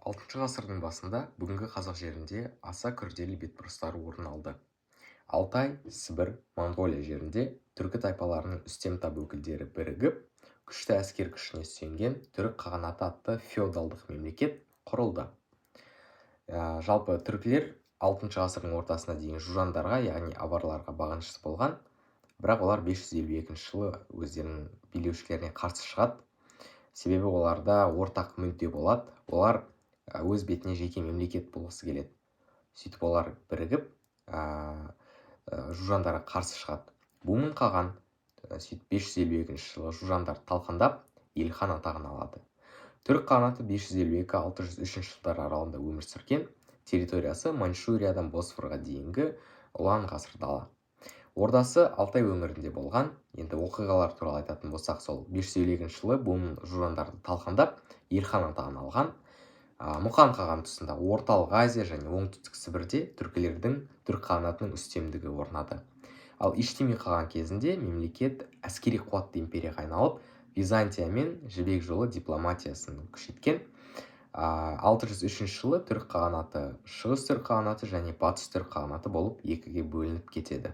алтыншы ғасырдың басында бүгінгі қазақ жерінде аса күрделі бетбұрыстары орын алды. Алтай, Сібір, Монғолия жерінде түркі тайпаларының үстем тап өкілдері бірігіп, күшті әскер күшіне сүйенген түрік қағанаты атты феодалдық мемлекет құрылды. Жалпы түркілер алтыншы ғасырдың ортасына дейін жужандарға, яғни аварларға бағынышты болған, бірақ олар 552 жылы өздерінің билеушілеріне қарсы шығады. Себебі оларда ортақ мүдде болады. Олар өз бетіне жеке мемлекет болғысы келеді. Сөйтіп олар бірігіп жужандарға қарсы шығады. Бумын қаған сөйтіп 552 жылы жужандар талқандап елхан атағын алады. Түрік қағанаты 552-603 жылдар аралығында өмір сүрген, территориясы Маньчжуриядан Босфорға дейінгі ұлан ғасыр дала. Ордасы Алтай өңірінде болған. Енді оқиғалар туралы айтатын болсақ, сол 552 жылы Бумын жужандарды талқандап елхан атағын алған. Мұқан қаған тұсында орталық Азия және оңтүстік Сібірде түрік қағанатының үстемдігі орнады. Ал Иштими қаған кезінде мемлекет әскери қуатты империяға айналып, Византия мен жібек жолы дипломатиясын күшейткен. 603 жылы түрік қағанаты шығыс түрік қағанаты және батыс түрік қағанаты болып екіге бөлініп кетеді.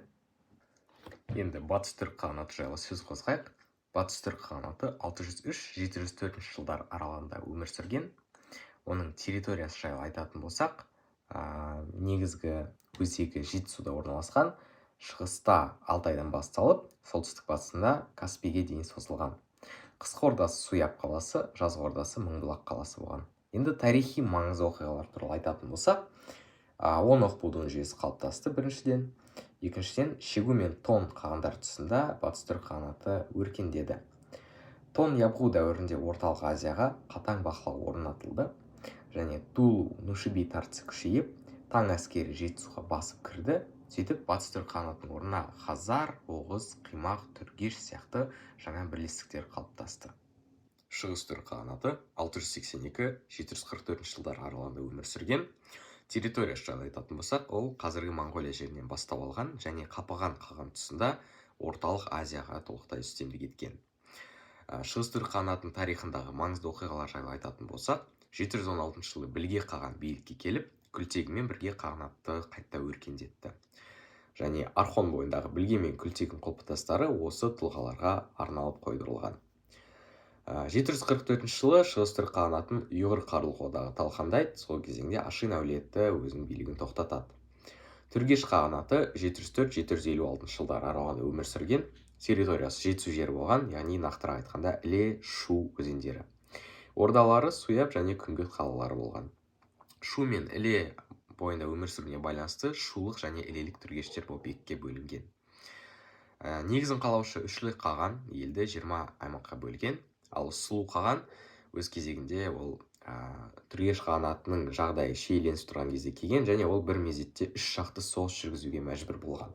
Енді батыс түрік қағанаты жайлы сөз қозғайық. Батыс түрік қағанаты 603-704 жылдар аралығында өмір сүрген. Оның территориясы жайлы айтатын болсақ, негізгі өзегі Жетісуда орналасқан, шығыста Алтайдан басталып, солтүстік батысында Каспийге дейін созылған. Қысқы ордасы Суяб қаласы, жазғы ордасы Мыңбұлақ қаласы болған. Енді тарихи маңызды оқиғалар туралы айтатын болсақ, 10 оқпудың жүйесі қалыптасты біріншіден. Екіншіден, Шегу мен Тон қағандар тұсында батыс түрік қағанаты өркендеді. Тон Ябғу дәуірінде орталық Азияға қатаң бақылау орнатылды және Тулу, Нушиби тартысы күшейіп, таң әскері Жетісуға басып кірді. Сөйтіп, батыс түрік қағанатының орнына Хазар, Оғыз, Қимақ, Түргеш сияқты жаңа бірлестіктер қалыптасты. Шығыс түрік қағанаты 682-744 жылдар аралығында өмір сүрген. Территориясы жайлы айтатын болсақ, ол қазіргі Монғолия жерінен бастау алған және Қапаған қаған тұсында орталық Азияға толықтай үстемдік еткен. Шығыс түрік қағанатының тарихындағы маңызды оқиғалар жайлы айтатын болсақ, 716 жылы Білге қаған билікке келіп, Күлтегінмен бірге қағанатты қайта өркендетті. Және Архон бойындағы Білге мен Күлтегін құлпытастары осы тұлғаларға арналып қойдырылған. 744 жылы шығыс түрік қағанатын Ұйғыр Қарлық одағы талқандайды. Сол кезеңде Ашин әулеті өзінің билігін тоқтатады. Түргеш қағанаты 704-756 жылдар аралығында өмір сүрген. Территориясы Жетісу жері болған, яғни нақтырақ айтқанда Іле, Шу өзендері. Ордалары Суяб және Күнгөт қалалары болған. Шу мен Іле бойында өмір сүруіне байланысты шулық және ілелік түргештер болып екіге бөлінген. Негізін қалаушы Үшлік қаған елді 20 аймаққа бөлген, ал Сұлу қаған өз кезегінде ол түргеш қағанатының жағдайы шиеленісіп тұрған кезде келген және ол бір мезетте 3 жақты соғыс жүргізуге мәжбүр болған.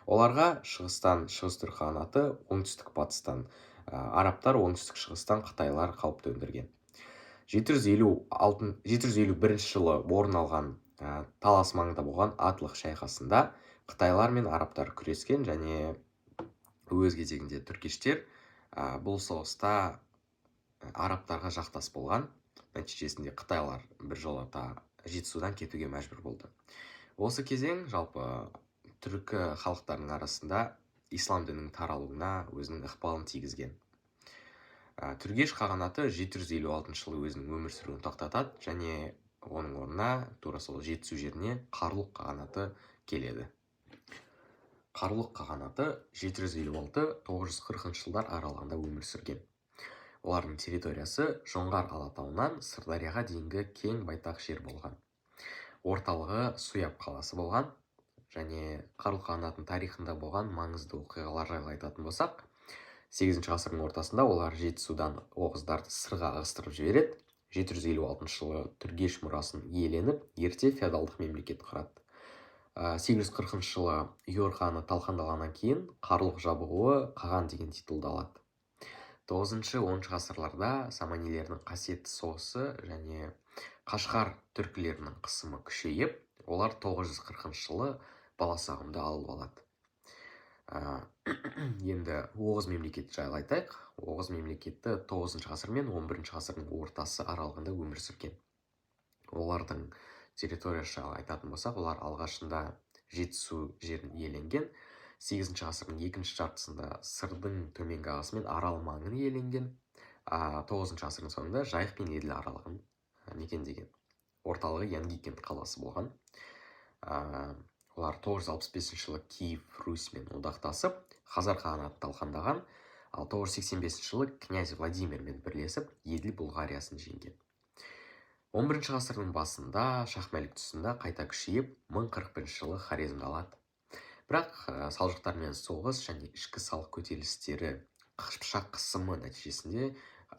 Оларға шығыстан шығыс түрік қағанаты, оңтүстік батыстан арабтар, оңтүстік шығыстан қытайлар қауіп төндірген. 751 жылы орын алған Талас маңында болған Атлық шайқасында қытайлар мен арабтар күрескен және өз кезегінде түркештер бұл соғыста арабтарға жақтас болған. Нәтижесінде қытайлар біржолата Жетісудан кетуге мәжбүр болды. Осы кезең жалпы түркі халықтарының арасында ислам дінінің таралуына өзінің ықпалын тигізген. Түргеш қағанаты 756 жылы өзінің өмір сүруін тоқтатады және оның орнына тура сол Жетісу жеріне Қарлұқ қағанаты келеді. Қарлұқ қағанаты 756-940 жылдар аралығында өмір сүрген. Олардың территориясы Жоңғар алатауынан Сырдарияға дейінгі кең байтақ жер болған. Орталығы Суяб қаласы болған және Қарлұқ қағанатының тарихында болған маңызды оқиғалар жайлы айтатын болсақ, 8 ғасырдың ортасында олар Жетісудан оғыздарды сырға ығыстырып жібереді. 756 жылы Түргеш мұрасын иеленіп, ерте феодалдық мемлекет құрады. 840 жылы Ұйғыр ханы талқандалғаннан кейін Қарлұқ жабығуы қаған деген титулды алады. 9-10 ғасырларда саманилердің қасиетті соғысы және Қашқар түркілерінің қысымы күшейіп, олар 940 жылы Баласағұнды алып алады. Енді Оғыз мемлекеті жайлы айтайық. Оғыз мемлекеті 9 ғасыр мен 11 ғасырдың ортасы аралығында өмір сүрген. олардың территориясы жайлы айтатын болсақ, олар алғашында жетісу жерін иеленген, 8 ғасырдың екінші жартысында сырдың төменгі ағысы мен арал маңын иеленген, 9 ғасырдың соңында жайық пен еділ аралығын мекендеген. Орталығы Янгикен қаласы болған. Олар 965 жылы Киев Русьмен одақтасып, Хазар қағанатын талқандаған, ал 985 жылы князь Владимирмен бірлесіп, Еділ Бұлғариясын жеңген. 11 ғасырдың басында Шахмәлік тұсында қайта күшейіп, 1041 жылы Хорезмді алады. Бірақ салжұқтармен соғыс және ішкі салық көтерілістері қыпшақ қысымы нәтижесінде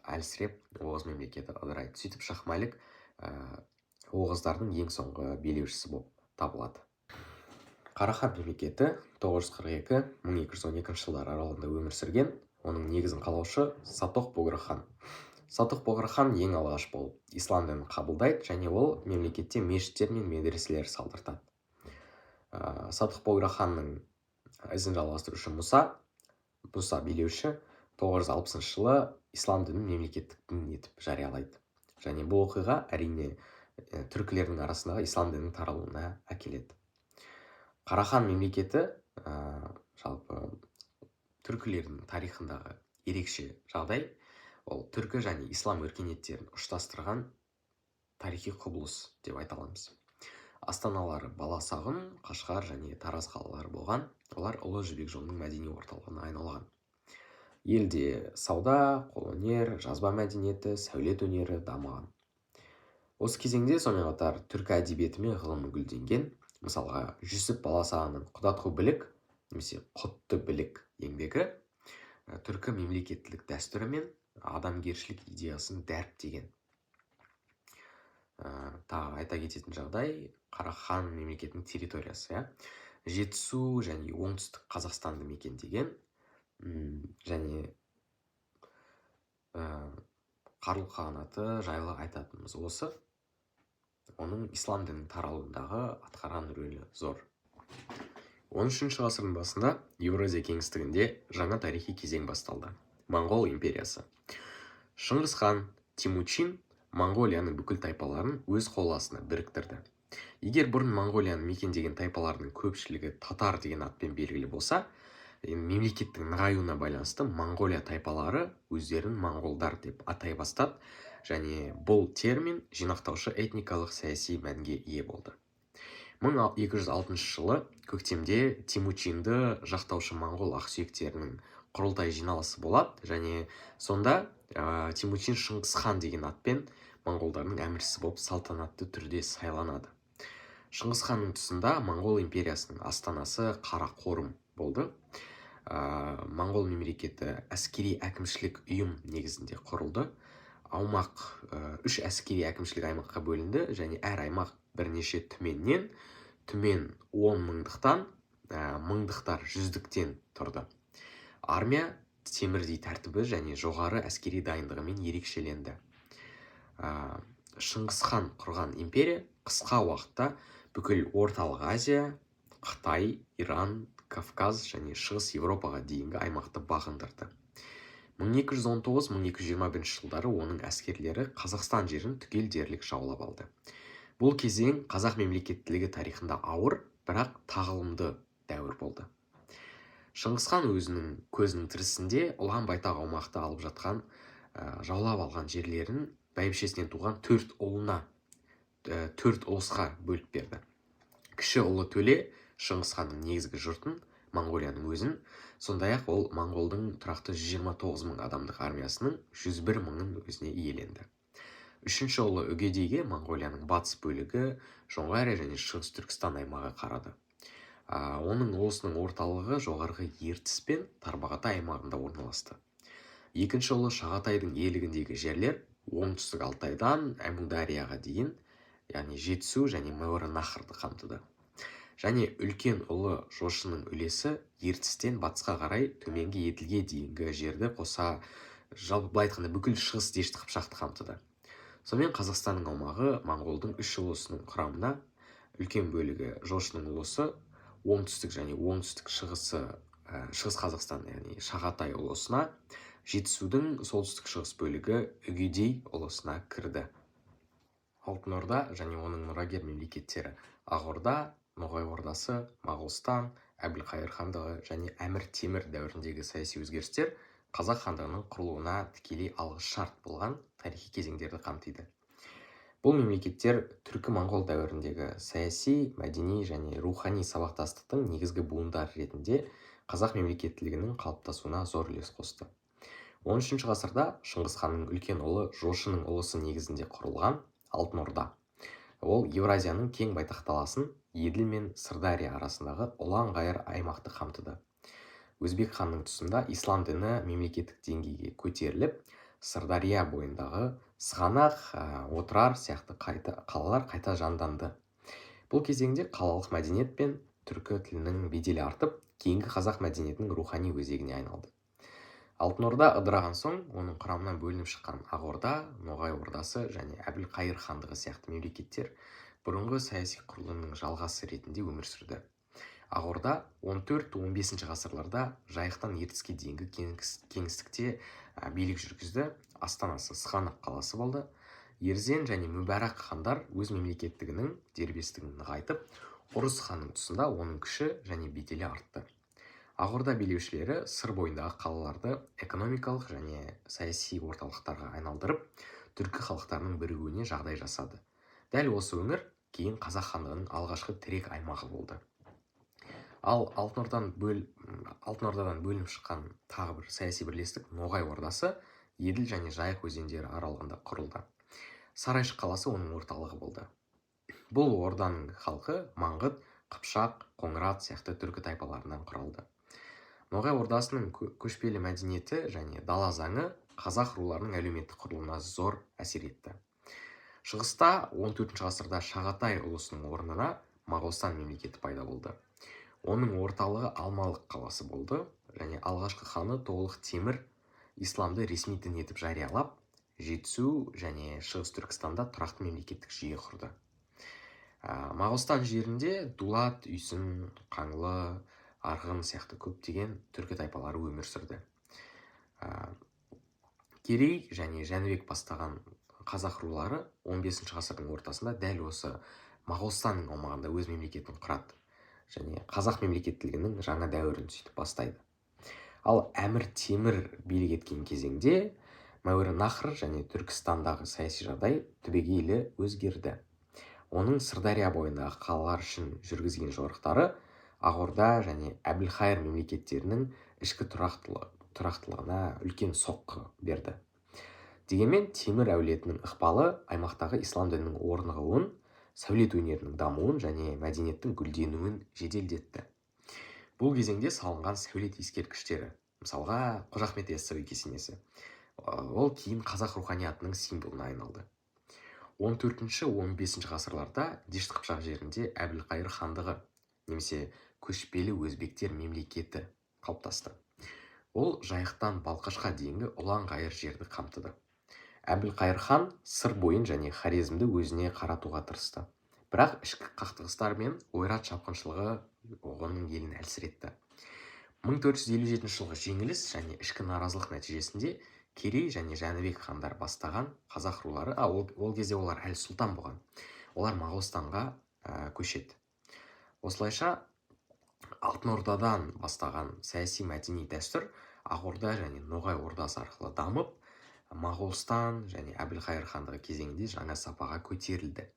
әлсіреп, Оғыз мемлекеті ыдырайды. Сөйтіп Шахмәлік оғыздардың ең соңғы билеушісі болып табылады. Қарахан мемлекеті 942-1212 жылдар аралығында өмір сүрген. Оның негізін қалаушы Сатоқ-Богра хан. Сатоқ-Богра хан ең алғаш болып ислам дінін қабылдайды, және ол мемлекетте мешіттер мен медреселер салдыртады. Сатоқ-Богра ханның ізін жалғастырушы Мұса билеуші 960 жылы ислам дінін мемлекеттік дін етіп жариялайды. Және бұл оқиға әрине түркілердің арасындағы ислам дінінің таралуына әкеледі. Қарахан мемлекеті жалпы түркілердің тарихындағы ерекше жағдай, ол түркі және ислам өркениеттерін ұштастырған тарихи құбылыс деп айта аламыз. Астаналары Баласағұн, Қашғар және Тараз қалалары болған. Олар Ұлы Жібек жолының мәдени орталығына айналған. Елде сауда, қолөнер, жазба мәдениеті, сәулет өнері дамыған. Осы кезеңде сонымен қатар түркі әдебиеті мен ғылымы гүлденген. Мысалға, Жүсіп Баласағұнның Құдатқу білік немесе Құтты білік еңбегі түркі мемлекеттілік дәстүрі мен адамгершілік идеясын дәріптеген. Тағы айта кететін жағдай, Қарахан мемлекетінің территориясы, Жетісу және оңтүстік Қазақстанды мекендеген, және Қарлұқ қағанаты жайлы айтатынымыз осы. Оның ислам дінінің таралуындағы атқарған рөлі зор. 13 ғасырдың басында Еуразия кеңістігінде жаңа тарихи кезең басталды. Моңғол империясы. Шыңғыс хан Темучин Моңғолияның бүкіл тайпаларын өз қол астына біріктірді. Егер бұрын Моңғолияны мекендеген тайпалардың көпшілігі татар деген атпен белгілі болса, мемлекеттің нығаюына байланысты Моңғолия тайпалары өздерін моңғолдар деп атай бастады, және бұл термин жинақтаушы этникалық саяси мәнге ие болды. 1206 жылы көктемде Темучинді жақтаушы моңғол ақсүйектерінің құрылтай жиналысы болады, және сонда Темучин Шыңғыс хан деген атпен моңғолдардың әміршісі болып салтанатты түрде сайланады. Шыңғыс ханның тұсында Моңғол империясының астанасы Қарақорым болды. Моңғол мемлекеті әскери әкімшілік ұйым негізінде құрылды. Аумақ 3 әскери әкімшілік аймаққа бөлінді, және әр аймақ бірнеше түменнен, түмен 10 мыңдықтан, мыңдықтар 100-діктен тұрды. Армия темірдей тәртібі және жоғары әскери дайындығымен ерекшеленді. Шыңғыс хан құрған империя қысқа уақытта бүкіл Орталық Азия, Қытай, Иран, Кавказ және Шығыс Еуропаға дейінгі аймақты бағындырды. 1219-1221 жылдары оның әскерлері Қазақстан жерін түгел дерлік жаулап алды. Бұл кезең қазақ мемлекеттілігі тарихында ауыр, бірақ тағылымды дәуір болды. Шыңғыс хан өзінің көзінің тірісінде ұлан байтақ аумақты алып жатқан, жаулап алған жерлерін бәйбішесінен туған 4 ұлына, 4 ұлысқа бөліп берді. Кіші ұлы Төле Шыңғыс ханның негізгі жұртын, Моңғолияның өзін, сондай-ақ ол Моңғолдың тұрақты 129 мың адамдық армиясының 101 мыңын өзіне иеленді. Үшінші ұлы Үгедейге Моңғолияның батыс бөлігі, Жоңғария және Шығыс Түркістан аймағы қарады. Оның ұлысының орталығы жоғарғы Ертіс пен Тарбағатай аймағында орналасты. Екінші ұлы Шағатайдың иелігіндегі жерлер оңтүстік Алтайдан Әмударияға дейін, яғни Жетісу және Мауреннахрды қамтыды. Және үлкен ұлы Жошының үлесі Ертістен батысқа қарай төменгі Еділге дейінгі жерді қоса, жалпы былай айтқанда бүкіл шығыс дешті қыпшақты қамтыды. Сонымен Қазақстанның аумағы Моңғолдың 3 ұлысының құрамына, үлкен бөлігі Жошының ұлысы, оңтүстік және оңтүстік шығыс Қазақстан, яғни Шағатай ұлысына, Жетісудың солтүстік шығыс бөлігі Үгедей ұлысына кірді. Алтын Орда және оның мұрагер мемлекеттері Ақ Орда, Ноғай Ордасы, Моғолстан, Әбілқайыр хандығы және Әмір Темір дәуіріндегі саяси өзгерістер қазақ хандығының құрылуына тікелей алғышарт болған тарихи кезеңдерді қамтиды. Бұл мемлекеттер түркі-моңғол дәуіріндегі саяси, мәдени және рухани сабақтастықтың негізгі буындары ретінде қазақ мемлекеттілігінің қалыптасуына зор үлес қосты. 13 ғасырда Шыңғыс ханның үлкен ұлы Жошының ұлысы негізінде құрылған Алтын Орда. Ол Еуразияның кең байтақ даласын Еділ мен Сырдария арасындағы ұлан-ғайыр аймақты қамтыды. Өзбек ханның тұсында ислам діні мемлекеттік деңгейге көтеріліп, Сырдария бойындағы Сығанақ, Отырар сияқты қалалар қайта жанданды. Бұл кезеңде қалалық мәдениет пен түркі тілінің беделі артып, кейінгі қазақ мәдениетінің рухани өзегіне айналды. Алтын Орда ыдыраған соң, оның құрамынан бөлініп шыққан Ақ Орда, Ноғай Ордасы және Әбілқайыр хандығы сияқты мемлекеттер бұрынғы саяси құрылымның жалғасы ретінде өмір сүрді. Ақ Орда 14-15 ғасырларда Жайықтан Ертіске дейінгі кеңістікте билік жүргізді. Астанасы Сығанақ қаласы болды. Ерзен және Мүбәрак хандар өз мемлекеттігінің дербестігін нығайтып, Ұрыс ханның тұсында оның күші және беделі артты. Ақ Орда билеушілері сыр бойындағы қалаларды экономикалық және саяси орталықтарға айналдырып, түркі халықтарының бірігуіне жағдай жасады. Дәл осы өңір кейін қазақ хандығының алғашқы тірек аймағы болды. Ал Алтын Ордадан бөлініп шыққан тағы бір саяси бірлестік Ноғай Ордасы Еділ және Жайық өзендері аралығында құрылды. Сарайшық қаласы оның орталығы болды. Бұл орданың халқы Маңғыт, Қыпшақ, Қоңырат сияқты түркі тайпаларынан құралды. Ноғай Ордасының көшпелі мәдениеті және дала заңы қазақ руларының әлеуметтік құрылымына зор әсер етті. Шығыста 14 ғасырда Шағатай ұлысының орнына Моғолстан мемлекеті пайда болды. Оның орталығы Алмалық қаласы болды және алғашқы ханы Толық Темір исламды ресми дін етіп жариялап, Жетісу және Шығыс Түркістанда тұрақты мемлекеттік жүйе құрды. Моғолстан жерінде Дулат, Үйсін, Қаңлы, Арғын сияқты көптеген түркі тайпалары өмір сүрді. Керей және Жәнібек бастаған қазақ рулары 15 ғасырдың ортасында дәл осы Моғолстанның аумағында өз мемлекетін құрады және қазақ мемлекеттілігінің жаңа дәуірін сөйтіп бастайды. Ал Әмір Темір билік еткен кезеңде Мәуереннахр және Түркістандағы саяси жағдай түбегейлі өзгерді. Оның Сырдария бойындағы қалалар үшін жүргізген жорықтары Ақ Орда және Әбілқайыр мемлекеттерінің ішкі тұрақтылығына үлкен соққы берді. Дегенмен Темір әулетінің ықпалы аймақтағы ислам дінінің орнығуын, сәулет өнерінің дамуын және мәдениеттің гүлденуін жеделдетті. Бұл кезеңде салынған сәулет ескерткіштері, мысалға Қожа Ахмет Яссауи кесенесі, ол кейін қазақ руханиятының символына айналды. 14-15 ғасырларда Дешті Қыпшақ жерінде Әбілқайыр хандығы немесе көшпелі өзбектер мемлекеті қалыптасты. Ол Жайықтан Балқашқа дейінгі ұлан-ғайыр жерді қамтыды. Әбілқайыр хан сыр бойын және Хорезмді өзіне қаратуға тырысты. Бірақ ішкі қақтығыстар мен ойрат шапқыншылығы оның елін әлсіретті. 1457 жылғы жеңіліс және ішкі наразылық нәтижесінде Керей және Жәнібек хандар бастаған қазақ рулары, ол кезде олар әлі сұлтан болған, олар Моғолстанға көшеді. Осылайша Алтын Ордадан бастаған саяси мәдени дәстүр Ақ Орда және Ноғай Ордасы арқылы дамып, Моғолстан және Әбілқайыр хандығы кезеңінде жаңа сапаға көтерілді.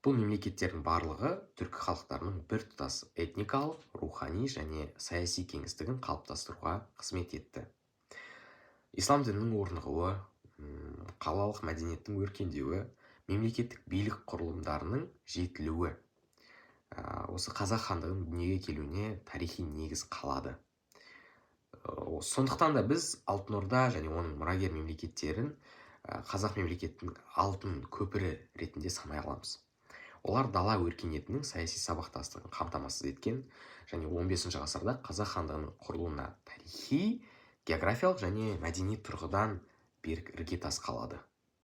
Бұл мемлекеттердің барлығы түркі халықтарының біртұтас этникалық, рухани және саяси кеңістігін қалыптастыруға қызмет етті. Ислам дінінің орнығуы, қалалық мәдениеттің өркендеуі, мемлекеттік билік құрылымдарының жетілуі осы қазақ хандығының дүниеге келуіне тарихи негіз қалады. Сондықтан да біз Алтын Орда және оның мұрагер мемлекеттерін қазақ мемлекетінің алтын көпірі ретінде санай аламыз. Олар дала өркениетінің саяси сабақтастығын қамтамасыз еткен және 15 ғасырда қазақ хандығының құрылуына тарихи, географиялық және мәдени тұрғыдан берік іргетас қалады.